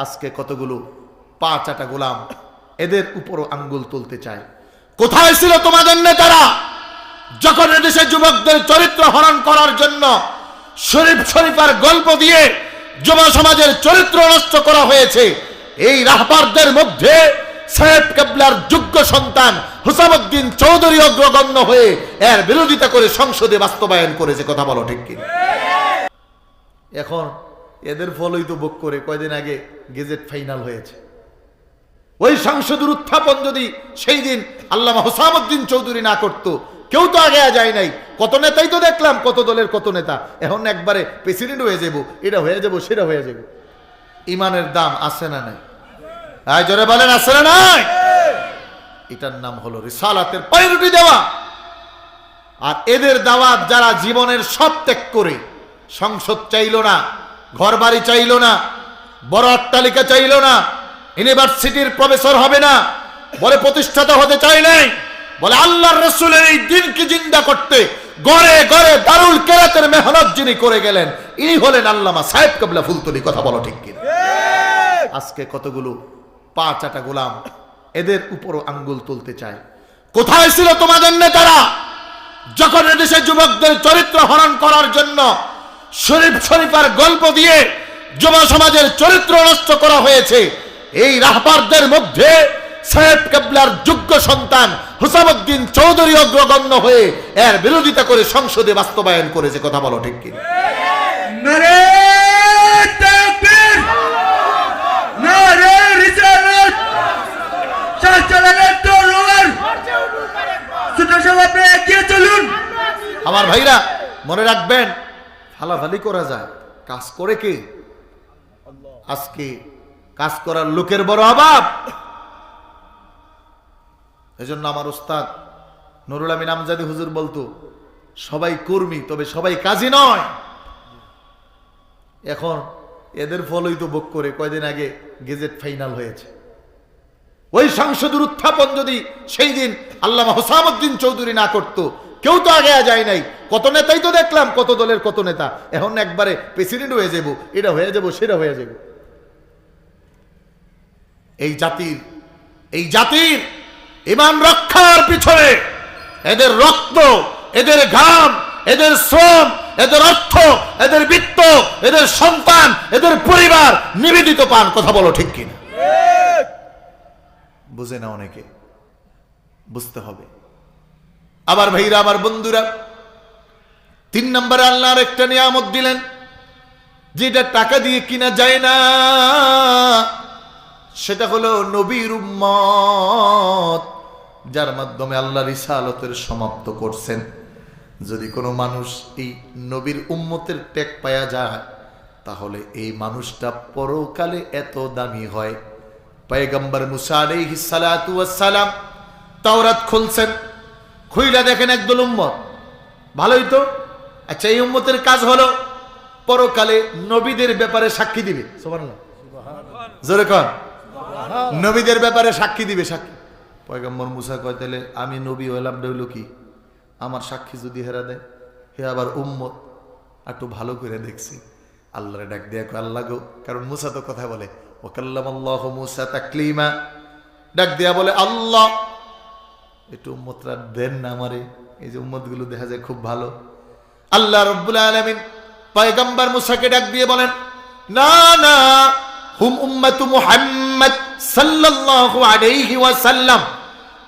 আজকে কতগুলো পা চাটা গোলাম এদের উপরও আঙ্গুল তুলতে চায়। কোথায় ছিল তোমাদের নেতারা যখন এদেশে যুবকদের চরিত্র হরণ করার জন্য শরীফ শরীফার গল্প দিয়ে যুব সমাজের চরিত্র নষ্ট করা হয়েছে? এই রাহবারদের মধ্যে সাহেব কেবলার যোগ্য সন্তান হুসামউদ্দিন চৌধুরী অগ্রগণ্য হয়ে এর বিরোধিতা করে সংসদে বাস্তবায়ন করেছে। কথা বলো ঠিক কি? এখন এদের ফলই তো ভোগ করে কয়দিন আগে গেজেট ফাইনাল হয়েছে। ওই সংসদের উত্থাপন যদি সেই দিন আল্লামা হুসামউদ্দিন চৌধুরী না করতো, কেউ তো আগে যায় নাই। কত নেতাই তো দেখলাম, কত দলের কত নেতা। এখন একবারে প্রেসিডেন্ট হয়ে যাব, এটা হয়ে যাব, সেটা হয়ে যাব। ইমানের দাম আছে না নাই? জোরে বলেন আছে না নাই? এটার নাম হলো রিসালাতের প্রায়োরিটি দেওয়া। আর এদের দাওয়াত যারা জীবনের সব ত্যাগ করে সংসদ চাইল না, ঘর বাড়ি চাইল না, বড় অট্টালিকা চাইল না, ইউনিভার্সিটির প্রফেসর হবে না, বলে প্রতিষ্ঠাতা হতে চাই নাই, বলে আল্লাহর রাসূলের এই দ্বীনকে জিন্দা করতে ঘরে ঘরে দারুল কেরাতের মেহনত যিনি করে গেলেন, ইনি হলেন আল্লামা সাহেব কেবলা ফুলতলি। কথা বলো ঠিক কি? আজকে কতগুলো পা চাটা গোলাম এদের উপরও আঙ্গুল তুলতে চায়। কোথায় ছিল তোমাদের নেতারা যখন এদেশে যুবকদের চরিত্র হরণ করার জন্য শরীফ শরীফার গল্প দিয়ে যুব সমাজের চরিত্র নষ্ট করা হয়েছে? এই রাহবারদের মধ্যে সাহেব কেবলার যোগ্য সন্তান হুসামউদ্দিন চৌধুরী অগ্রগণ্য হয়ে এর বিরোধিতা করে সংসদে বাস্তবায়ন করেছে। কথা বলো ঠিক কি? নারে তাকবীর, নারে রিসালাত, শাহজালালের তরোয়ার, সুতরাং সব আপনি এগিয়ে চলুন। আমার ভাইরা মনে রাখবেন, ফালাফালি করা যায়, কাজ করে কে? আজকে কাজ করার লোকের বড় অভাব। এজন্য আমার উস্তাদ নুরুল আমিন আমজাদি হুজুর বলতো, সবাই কর্মী তবে সবাই কাজী নয়। এখন এদের ফলই তো ভোগ করে কয়দিন আগে গেজেট ফাইনাল হয়েছে। ওই সংসদের উত্থাপন যদি সেই দিন আল্লামা হুসামউদ্দিন চৌধুরী না করতো, কেউ তো আগে যায় নাই। কত নেতাই তো দেখলাম, কত দলের কত নেতা। এখন একবারে প্রেসিডেন্ট হয়ে যাব, এটা হয়ে যাব, সেটা হয়ে যাব। এই জাতির ঈমান রক্ষার পিছনে এদের রক্ত, এদের ঘাম, এদের শ্রম, এদের অর্থ, এদের বিত্ত, এদের সন্তান, এদের পরিবার নিবেদিত পান। কথা বলো ঠিক কিনা? বুঝে না অনেকে, বুঝতে হবে। আবার ভাইরা, আমার বন্ধুরা, 3 নম্বরে আল্লাহর একটা নিয়ামত দিলেন যেটা টাকা দিয়ে কিনা যায় না, সেটা হলো নবীর উম্মত, যার মাধ্যমে আল্লাহ রিসালাতের সমাপ্ত করছেন। যদি কোনো মানুষ এই নবীর উম্মতের টেক পায়া যায়, তাহলে এই মানুষটা পরকালে এত দামি হয়। পয়গম্বর মুসা আলাইহিস সালাতু ওয়াস সালাম তাওরাত খুলছেন, খুইলা দেখেন একদল উম্মত, ভালোই তো। আচ্ছা, এই উম্মতের কাজ হলো পরকালে নবীদের ব্যাপারে সাক্ষী দিবে। সুবহানাল্লাহ, জোরে কোন, নবীদের ব্যাপারে সাক্ষী দিবে। সাক্ষী পয়গম্বর মুসা কয়, তাহলে আমি নবী হইলাম হইল কি? আমার সাক্ষী যদি হেরা দেয়, হে আবার উম্মত একটু ভালো করে দেখছি। আল্লাহরে ডাক দিয়া কয়, আল্লাহ গো, কারণ মুসা তো কথা বলে, ওয়া কাল্লামাল্লাহু মুসা তাকলিমা, ডাক দিয়া বলে, আল্লাহ একটু উম্মতরা দেন না আমারে। এই যে উম্মতগুলো দেখা যায় খুব ভালো। আল্লাহ রাব্বুল আলামিন পয়গম্বর মুসাকে ডাক দিয়ে বলেন, না না, হুম উম্মতু মুহাম্মদ সাল্লাল্লাহু আলাইহি ওয়াসাল্লাম,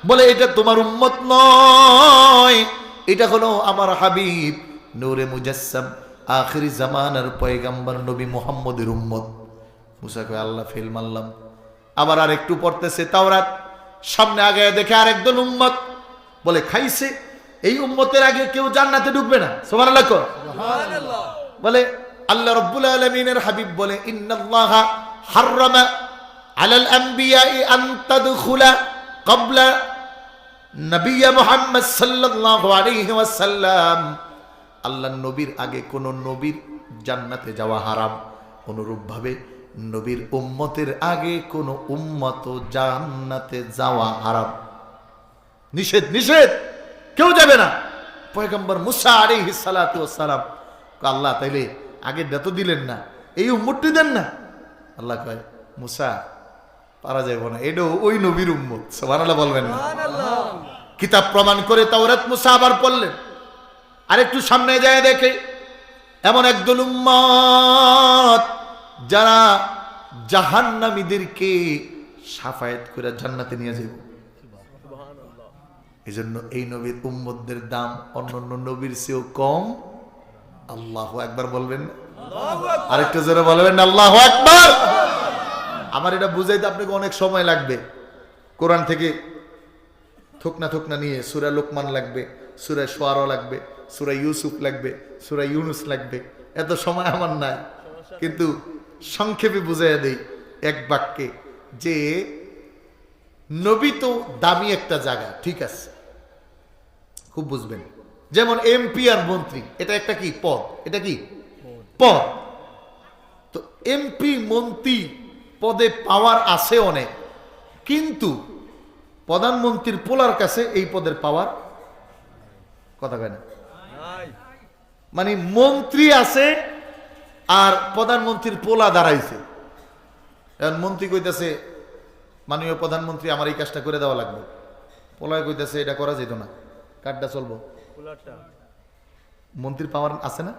বলে এটা তোমার উম্মত নয়, এটা হলো আমার হাবিব নূরে মুজাসসাম আখিরি জামানার পয়গম্বর নবী মুহাম্মদের উম্মত। মুসা কয়, আল্লাহ ফেল মারলাম। আবার আর একটু পড়তেছে তাওরাত, সামনে আগে দেখে আরেক দল উম্মত, বলে খাইছে, এই উম্মতের আগে কেউ জান্নাতে ঢুকবে না। সুবহানাল্লাহ, সুবহানাল্লাহ। বলে আল্লাহ রাব্বুল আলামিনের হাবিব বলে, ইন্নাল্লাহা হাররামা আলাল আম্বিয়াই আন তাদখুলা ক্বাবলা নবিয়্য মুহাম্মদ সাল্লাল্লাহু আলাইহি ওয়াসাল্লাম, আল্লাহ নবীর আগে কোন নবীর জান্নাতে যাওয়া হারাম। অনুরূপভাবে নবীর উম্মতের আগে কোন উম্মত জান্নাতে যাওয়া হারাম। নিষেধ, নিষেধ, কেউ যাবে না। পয়গম্বর মুসা আলাইহিস সালাতু ওয়াস সালাম, আল্লাহ তাইলে আগের তো দিলেন না, এই উম্মতটি দেন না। আল্লাহ কয়, মুসা পারা যাইব না, এটাও ওই নবীর উম্মত। সুবহানাল্লাহ বলবেন না? কিতাব প্রমাণ করে তাওরাত মুসা আবার পড়লেন। আরেকটু সামনে যায় দেখে এমন একদল উম্মত যারা জাহান্নামীদেরকে শাফায়াত করে জান্নাতে নিয়ে যাবে। এই জন্য এই নবীর উম্মতদের দাম অন্যান্য নবীর চেয়েও কম। আল্লাহু আকবার বলবেন না? আরেকটু জোরে বলবেন না আল্লাহু আকবার? আমার এটা বুঝাইতে আপনাকে অনেক সময় লাগবে। কোরআন থেকে থুকনা নিয়ে সূরা লোকমান লাগবে, সূরা শুআরা লাগবে, সূরা ইউসুফ লাগবে, সূরা ইউনুস লাগবে। এত সময় আমার নাই, কিন্তু সংক্ষেপে বুঝাইয়া দেই এক বাক্যে যে নবী তো দামি একটা জায়গা, ঠিক আছে, খুব বুঝবেন। যেমন এমপি আর মন্ত্রী, এটা একটা কি পদ, এটা কি পদ। তো এমপি মন্ত্রী পদে পাওয়ার আছে অনেক, কিন্তু প্রধানমন্ত্রীর পোলার কাছে এই পদের পাওয়ার কথা কয় না। মানে মন্ত্রী আছে আর প্রধানমন্ত্রীর পোলা দাঁড়াইছে। এখন মন্ত্রী কইতেছে মাননীয় প্রধানমন্ত্রী আমার এই কাজটা করে দেওয়া লাগবে, পোলায় কইতেছে এটা করা যেত না, কার্ডটা চলবো। মন্ত্রীর পাওয়ার আছে না?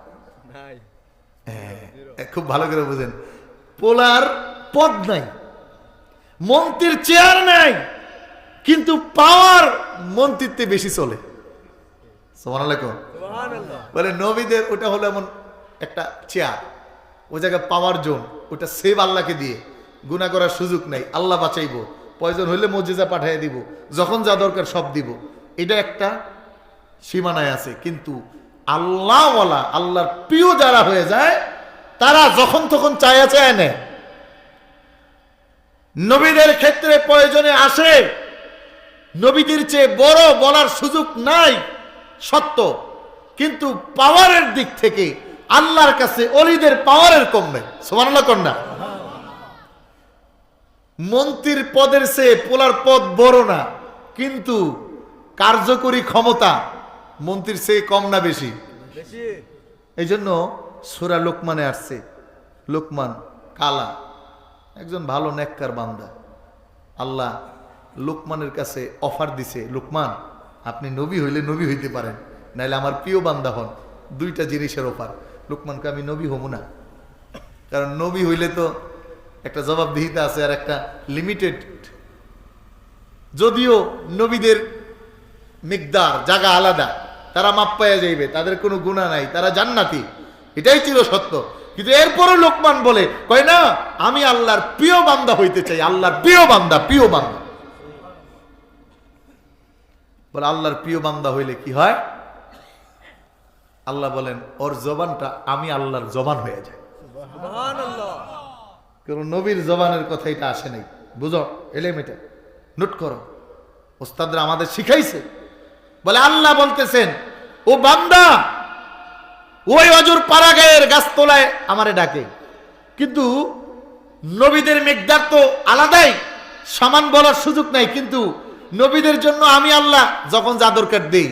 খুব ভালো করে বুঝেন, পোলার পদ নাই, মন্ত্রীর চেয়ার নাই, কিন্তু পাওয়ার মন্ত্রীতে বেশি চলে। সুবহানাল্লাহ। বলে নবীদের ওটা হলো এমন একটা চেয়ার, ওই জায়গায় পাওয়ার জোন, ওটা সেভ আল্লাহকে দিয়ে, গুনাহ করার সুযোগ নাই, আল্লাহ বাঁচাইবো, প্রয়োজন হইলে মুজিজা পাঠিয়ে দিব, যখন যা দরকার সব দিব। এটা একটা সীমানায় আছে। কিন্তু আল্লাহওয়ালা, আল্লাহর প্রিয় যারা হয়ে যায়, তারা যখন তখন চায়া চায় নেয়। নবীদের ক্ষেত্রে প্রয়োজনে আসে, নবীদের চেয়ে বড় বলার সুযোগ নাই সত্য, কিন্তু পাওয়ারের দিক থেকে আল্লাহর কাছে অলিদের পাওয়ারের কম নেই। সুবহানাল্লাহ কন্যা। মন্ত্রীর পদের চেয়ে পোলার পদ বড় না, কিন্তু কার্যকরী ক্ষমতা মন্ত্রীর চেয়ে কম না বেশি? এই জন্য সূরা লোকমানে আসছে, লোকমান কালা একজন ভালো নেককার বান্দা। আল্লাহ লোকমানের কাছে অফার দিছে, লোকমান আপনি নবী হইলে নবী হইতে পারেন, নাইলে আমার প্রিয় বান্দা হন। দুইটা জিনিসের অফার। লোকমানকে আমি নবী হব না, কারণ নবী হইলে তো একটা জবাবদিহিতা আছে আর একটা লিমিটেড। যদিও নবীদের মিকদার জায়গা আলাদা, তারা মাপ পাইয়া যাইবে, তাদের কোনো গুনাহ নাই, তারা জান্নাতি, এটাই চির সত্য। কিন্তু এরপরও লোকমান বলে কয় না, আমি আল্লাহর প্রিয় বান্দা হইতে চাই, আল্লাহর প্রিয় বান্দা, প্রিয় বান্দা। বলে আল্লাহর প্রিয় বান্দা হইলে কি হয়? আল্লাহ বলেন ওর জবানটা আমি আল্লাহর জবান হয়ে যায়। কারণ নবীর জবানের কথা এটা আসে নাই, বুঝো, এলেমেটা নোট করো, ওস্তাদরা আমাদের শিখাইছে। বলে আল্লাহ বলতেছেন ও বান্দা ওই অজুর পাড়াগায়ের গাছতলায় আমারে ডাকে, কিন্তু নবীদের মিকদার তো আলাদাই, সমান বলার সুযোগ নাই, কিন্তু নবীদের জন্য আমি আল্লাহ যখন যা দরকার দেই,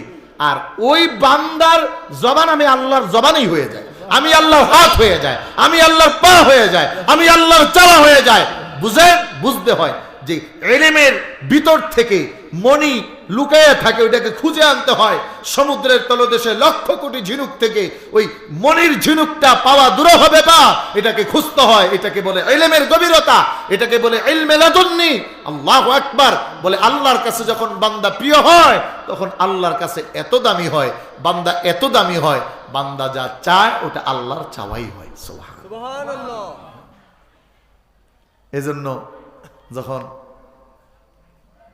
আর ওই বান্দার জবান আমি আল্লাহর জবানই হয়ে যায়, আমি আল্লাহর হাত হয়ে যায়, আমি আল্লাহর পা হয়ে যায়, আমি আল্লাহর চালা হয়ে যায়। বুঝতে হয় যে ইলমের ভিতর থেকে মণি লুকায়া থাকে, ওইটাকে খুঁজে আনতে হয়। সমুদ্রের তলদেশে লক্ষ কোটি ঝিনুক থেকে ওই মণির ঝিনুকটা পাওয়া দুরূহ ব্যাপার, এটাকে খুঁজতে হয়। এটাকে বলে ইলমের গভীরতা, এটাকে বলে ইলমে লাদুন্নি। আল্লাহু আকবার। বলে আল্লাহর কাছে যখন বান্দা প্রিয় হয়, তখন আল্লাহর কাছে এত দামি হয়, বান্দা এত দামি হয়, বান্দা যা চায় ওটা আল্লাহর চাওয়াই হয়। সুবহানাল্লাহ। এজন্য যখন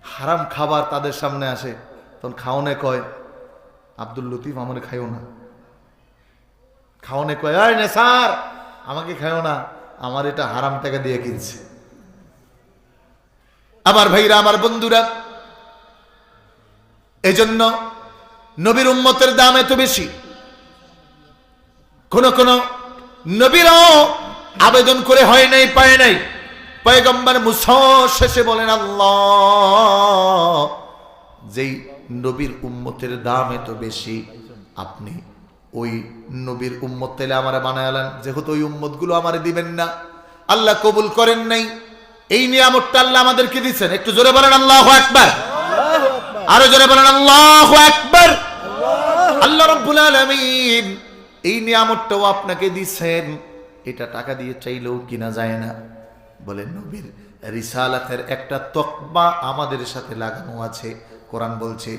হারাম খাবার তাদের সামনে আসে, তখন খাওনে কয় আব্দুল লতিফ আমাকে খাইও না, খাওনে কয় আয় নেসার আমাকে খাইও না, আমার এটা হারাম টাকা দিয়ে কিনছে। আমার ভাইরা, আমার বন্ধুরা, এজন্য নবীর উম্মতের দাম এত বেশি। কোন কোন নবীরাও আবেদন করে হয় নাই, পায় নাই। পয়গম্বর মুসা শেষে বলেন আল্লাহ, যেই নবীর উম্মতের দাম এত বেশি, আপনি ওই নবীর উম্মত তেলে আমারে বানায়ালেন, যেহেতু ওই উম্মত গুলো আমারে দিবেন না, আল্লাহ কবুল করেন নাই। এই নিয়ামতটা আল্লাহ আমাদেরকে দিচ্ছেন। একটু জোরে বলেন আল্লাহু আকবার, আরো জোরে বলেন আল্লাহু আকবার। আল্লাহ রাব্বুল আলামিন এই নিয়ামতটাও আপনাকে দিচ্ছেন, এটা টাকা দিয়ে চাইলেও কিনা যায় না। বলেন নবীর রিসালাতের একটা তকমা আমাদের সাথে লাগানো আছে। কোরআন বলছে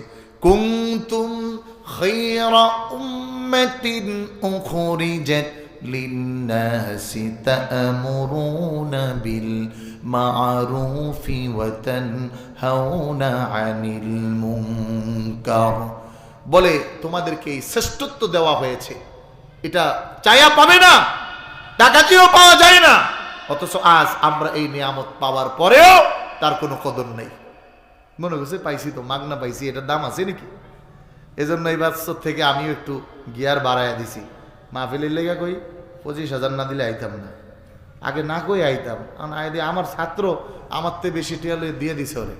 কুনতুম খায়রা উম্মাতিন উখরিজাত লিন-নাসি তা'মুরুনা বিল মা'রুফি ওয়া তানহাউনা আনিল মুনকার। বলে তোমাদেরকে এই শ্রেষ্ঠত্ব দেওয়া হয়েছে, এটা চায়া পাবে না, টাকা দিয়েও পাওয়া যায় না। অথচ আজ আমরা এই নিয়ামত পাওয়ার পরেও তার কোনো কদর নেই। মনে করছে পাইছি তো, মাগনা পাইছি, এটার দাম আছে নাকি? এজন্য এই বছর থেকে আমিও একটু গিয়ার বাড়াইয়া দিছি। মাহফিলের লেগা কই 25,000 না দিলে আইতাম না, আগে না কই আইতাম। আমার ছাত্র আমার থেকে বেশি টিয়া দিয়ে দিছে ওরে।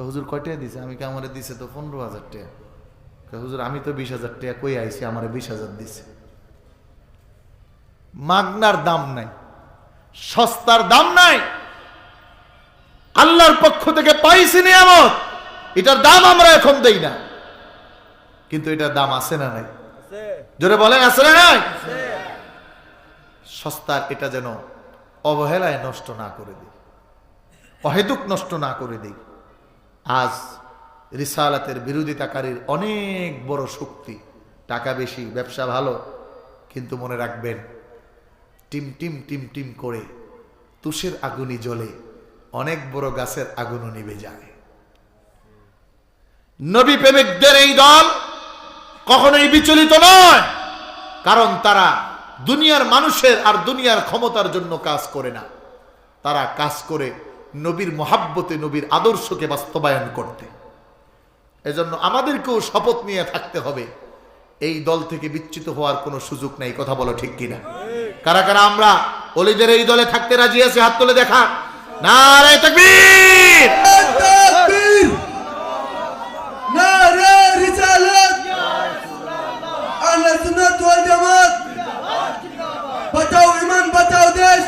হুজুর কয় টাকা দিছে? আমি কি আমারে দিছে তো 15,000 টাকা। হুজুর আমি তো 20,000 টাকা কই আইছি, আমারে 20,000 দিছে। মাগনার দাম নাই, সস্তার দাম নাই। আল্লাহর পক্ষ থেকে পাইছি নিয়ামত, এটার দাম আমরা এখন দেই না, কিন্তু এটার দাম আছে না নাই? জোরে বলেন আছে না নাই? সস্তার এটা যেন অবহেলায় নষ্ট না করে দিই, অহেতুক নষ্ট না করে দিই। আজ রিসালাতের বিরোধিতাকারীর অনেক বড় শক্তি। টাকা বেশি, ব্যবসা ভালো, কিন্তু মনে রাখবেন টিম টিম টিম টিম করে তুষের আগুনই জ্বলে, অনেক বড় গাছের আগুনও নিভে যায়। নবী প্রেমিকদের এই দল কখনোই বিচলিত নয়, কারণ তারা দুনিয়ার মানুষের আর দুনিয়ার ক্ষমতার জন্য কাজ করে না, তারা কাজ করে নবীর মহাব্বতে, নবীর আদর্শকে বাস্তবায়ন করতে। এজন্য আমাদেরকেও শপথ নিয়ে থাকতে হবে, এই দল থেকে বিচ্যুত হওয়ার কোনো সুযোগ নেই। কথা বলো ঠিক কিনা? কারা কারা আমরা ওলিদের এই দলে থাকতে রাজি আছি? হাত তুলে দেখা। নারে তাকবীর, তাকবীর, নারে রিসালাত, আহলে সুন্নাত ওয়াল জামাত, বাঁচাও ইমান, বাঁচাও দেশ।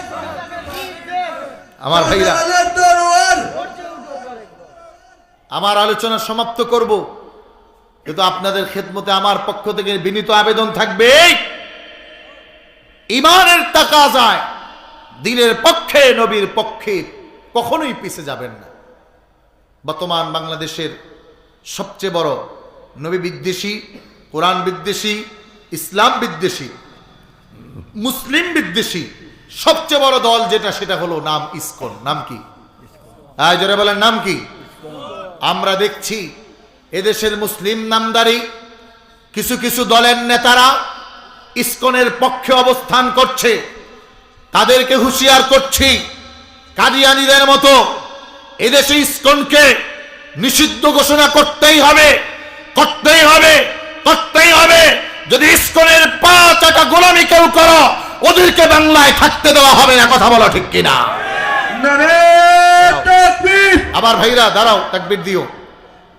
আমার ভাইরা, আল্লাহর দরবার। আমার আলোচনা সমাপ্ত করব, কিন্তু আপনাদের খেদমতে আমার পক্ষ থেকে বিনীত আবেদন থাকবে, ইমানের তাকাজায় দিনের পক্ষে, নবীর পক্ষে কখনোই পিছে যাবেন না। বর্তমান বাংলাদেশের সবচেয়ে বড় নবী বিদ্বেষী, কোরআন বিদ্বেষী, ইসলাম বিদ্বেষী, মুসলিম বিদ্বেষী সবচেয়ে বড় দল যেটা, সেটা হলো নাম ইসকন। নাম কি? জোরে বলেন, নাম কি? আমরা দেখছি এদেশের মুসলিম নামদারি কিছু কিছু দলের নেতারা ইসকনের পক্ষে অবস্থান করছে। তাদেরকে হুঁশিয়ার করছি, কাদিয়ানীদের মতো এদেশে ইসকনকে নিষিদ্ধ ঘোষণা করতেই হবে, করতেই হবে, করতেই হবে। যদি ইসকনের 5 গোলামি কেউ করো, ওদেরকে বাংলায় থাকতে দেওয়া হবে না। কথা বলো ঠিক কিনা? নারে তাকবীর। আবার ভাইরা দাঁড়াও, তাকবীর দিও।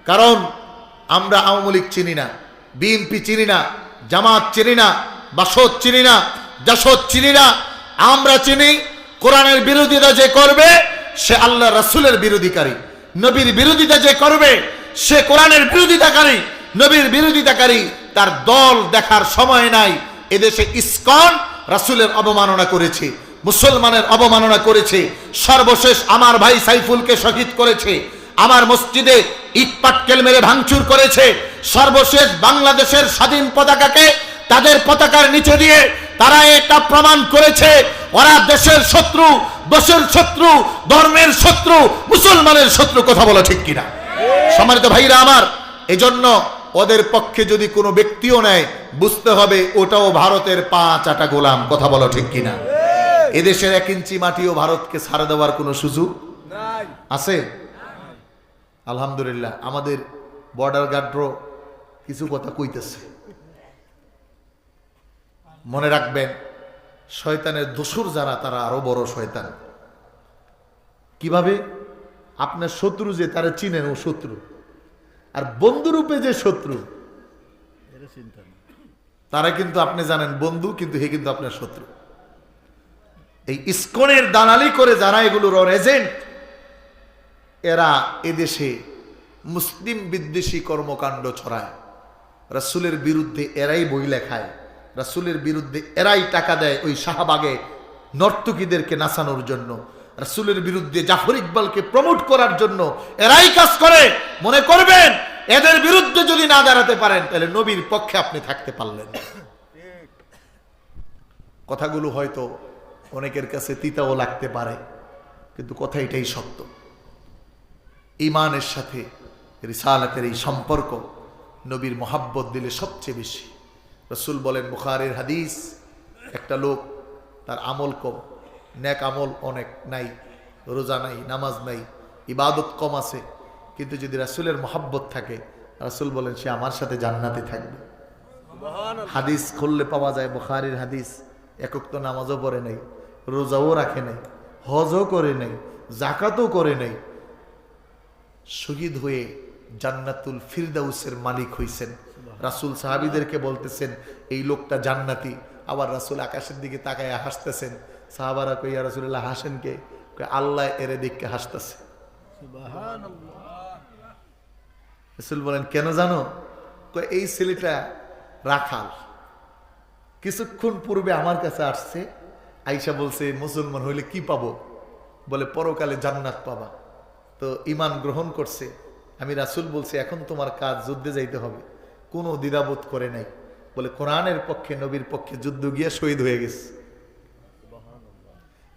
কারণ আমরা আওয়ামী লীগ চিনি না, বিএনপি চিনি না, জামাত চিনি না, বাসদ চিনি না, জাসদ চিনি না। আমরা চিনি কোরআনের বিরোধিতা যে করবে সে আল্লাহ রাসূলের বিরোধিকারী, নবীর বিরোধিতা যে করবে সে কোরআনের বিরোধিতাকারী, নবীর বিরোধিতাকারী। তার দল দেখার সময় নাই। এদেশে ইসকন রাসূলের অবমাননা করেছে, মুসলমানের অবমাননা করেছে। সর্বশেষ আমার ভাই সাইফুলকে শহীদ করেছে, আমার মসজিদে ইট পাটকেল মেরে ভাঙচুর করেছে। সর্বশেষ বাংলাদেশের স্বাধীন পতাকাকে তাদের পতাকার নিচে দিয়ে তারা এটা প্রমাণ করেছে ওরা দেশের শত্রু, দেশের শত্রু, ধর্মের শত্রু, মুসলমানের শত্রু। কথা বলা ঠিক কিনা? সম্মানিত ভাইরা আমার, এজন্য ওদের পক্ষে যদি কোনো ব্যক্তিও নেয়, বুঝতে হবে ওটাও ভারতের 5 গোলাম। কথা বলো ঠিক কিনা? এদেশের 1 ইঞ্চি মাটিও ভারতকে ছাড়া দেওয়ার কোনো সুযোগ আছে? আলহামদুলিল্লাহ আমাদের বর্ডার গার্ডও কিছু কথা কইতেছে। মনে রাখবেন, শয়তানের দোসর যারা, তারা আরো বড় শয়তান। কিভাবে? আপনার শত্রু যে, তারা চিনেন ও শত্রু, আর বন্ধুরূপে যে শত্রু তারা কিন্তু আপনি জানেন বন্ধু, কিন্তু হে কিন্তু আপনার শত্রু। এই ইসকনের দালালি করে যারা এগুলোর এজেন্ট, এরা এদেশে মুসলিম বিদ্বেষী কর্মকাণ্ড ছড়ায়। রাসূলের বিরুদ্ধে এরাই বই লেখায়, রাসূলের বিরুদ্ধে এরাই টাকা দেয় ওই শাহবাগে নর্তকীদেরকে নাচানোর জন্য, রাসূলের বিরুদ্ধে জাফর ইকবালকে প্রমোট করার জন্য এরাই কাজ করে। মনে করবেন এদের বিরুদ্ধে যদি না দাঁড়াতে পারেন তাহলে নবীর পক্ষে আপনি থাকতে পারলেন না। কথাগুলো হয়তো অনেকের কাছে তিতাও লাগতে পারে, কিন্তু কথা এটাই সত্য। ঈমানের সাথে রিসালাতের এই সম্পর্ক নবীর মোহাব্বত দিলে সবচেয়ে বেশি। রাসূল বলেন, বুখারীর হাদিস, একটা লোক তার আমল কম, নেক আমল অনেক নাই, রোজা নাই, নামাজ নাই, ইবাদত কম আছে, কিন্তু যদি রাসূলের মোহাব্বত থাকে, রাসূল বলেন সে আমার সাথে জান্নাতে থাকবে। হাদিস খুললে পাওয়া যায়, বুখারীর হাদিস। একক তো নামাজও পড়ে নাই, রোজাও রাখে নাই, হজও করে নাই, যাকাতও করে নাই, শহীদ হয়ে জান্নাতুল ফিরদাউসের মালিক হইছেন। রাসূল সাহাবীদেরকে বলতেছেন এই লোকটা জান্নাতি। আবার রাসূল আকাশের দিকে তাকায় হাসতেছেন। সাহাবারা কই, ইয়া রাসূলুল্লাহ হাসেন কে? কই আল্লাহ এরে দেখে হাসতেছে। সুবহানাল্লাহ। রাসূল বলেন কেন জানো? কই এই ছেলেটা রাখাল, কিছুক্ষণ পূর্বে আমার কাছে আসছে, আয়েশা বলছে মুসলমান হইলে কি পাবো? বলে পরকালে জান্নাত পাবা। তো ঈমান গ্রহণ করছে। আমি রাসূল বলছি এখন তোমার কাজ, যুদ্ধে যাইতে হবে, কোনো দ্বিধাবোধ করে নাই। বলে কোরআনের পক্ষে, নবীর পক্ষে যুদ্ধ গিয়ে শহীদ হয়ে গেছে।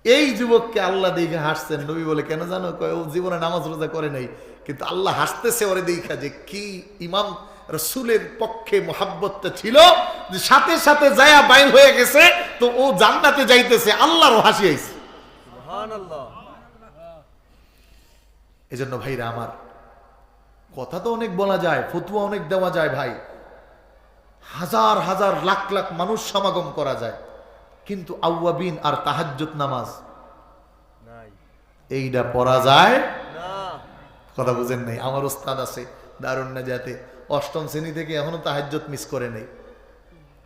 এই যুবককে আল্লাহ দেখে হাসছেন। নবী বলে কেন জানো? ও জীবনে নামাজ রোজা করে নাই, কিন্তু আল্লাহ হাসতেছে ওরে দেখা যে কি ইমাম রাসূলের পক্ষে মোহাব্বতটা ছিল, যে সাথে সাথে যায়া বাইর হয়ে গেছে, তো ও জান্নাতে যাইতেছে, আল্লাহরও হাসি আইছে। সুবহানাল্লাহ। এজন্য ভাইরা আমার, কথা তো অনেক বলা যায়, ফতোয়া অনেক দেওয়া যায় ভাই, হাজার হাজার লাখ লাখ মানুষ সমাগম করা যায়, কিন্তু আওয়াবিন আর তাহাজ্জুদ নামাজ এইটা পড়া যায় না। কথা বুঝেন নাই? আমার ওস্তাদ আছে দারুন নাজাতে, 8ম শ্রেণী থেকে এখনো তাহাজ্জুদ মিস করে নেই।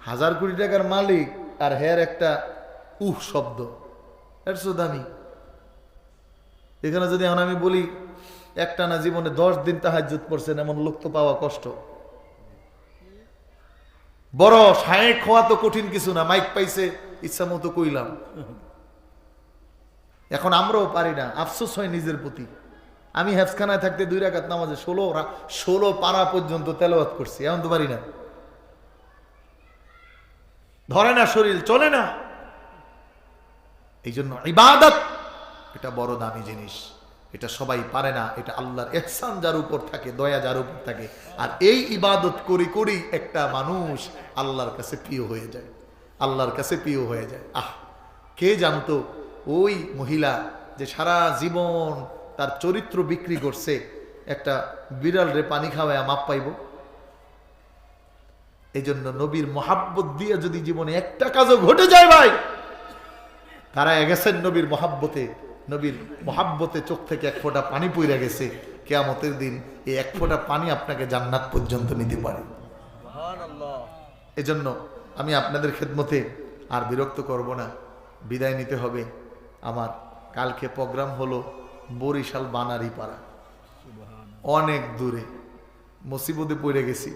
1000 কোটি টাকার মালিক, আর হের একটা শব্দ, এর দামি। এখানে যদি এখন আমি বলি একটা না জীবনে 10 দিন তাহাজ্জুদ পড়ছেন, এমন লোক তো পাওয়া কষ্ট। বড় শায়েখ হওয়া তো কঠিন কিছু না, মাইক পাইছে ইচ্ছা মতো কইলাম। এখন আমরাও পারি না, আফসোস হয় নিজের প্রতি। আমি হেফখানায় থাকতে 2 রাকাত নামাজে 16 পারা পর্যন্ত তেলাওয়াত করছি, এখন তো পারি না, ধরে না, শরীর চলে না। এই জন্য ইবাদত এটা বড় দামি জিনিস, এটা সবাই পারে না। এটা আল্লাহর ইহসান যার উপর থাকে, দয়া যার উপর থাকে, আর এই ইবাদত করি করি একটা মানুষ আল্লাহর কাছে প্রিয় হয়ে যায়, আল্লাহর কাছে প্রিয় হয়ে যায়। কে জানতো ওই মহিলা যে সারা জীবন তার চরিত্র বিক্রি করছে, একটা বিড়াল রে পানি খাওয়ায় মাপ পাইব? এই জন্য নবীর মোহাব্বত দিয়ে যদি জীবনে একটা কাজও ঘটে যায় ভাই, তারা গেছেন নবীর মোহাব্বতে। নবীর মোহাব্বতে চোখ থেকে 1 ফোঁটা পানি পইরা গেছে, কিয়ামতের দিন এই 1 ফোঁটা পানি আপনাকে জান্নাত পর্যন্ত নিতে পারে। সুবহানাল্লাহ। এজন্য আমি আপনাদের খেদমতে আর বিরক্ত করব না, বিদায় নিতে হবে আমার। কালকে প্রোগ্রাম হলো বরিশাল বানারীপাড়া, অনেক দূরে, মুসিবতে পড়ে গেছি।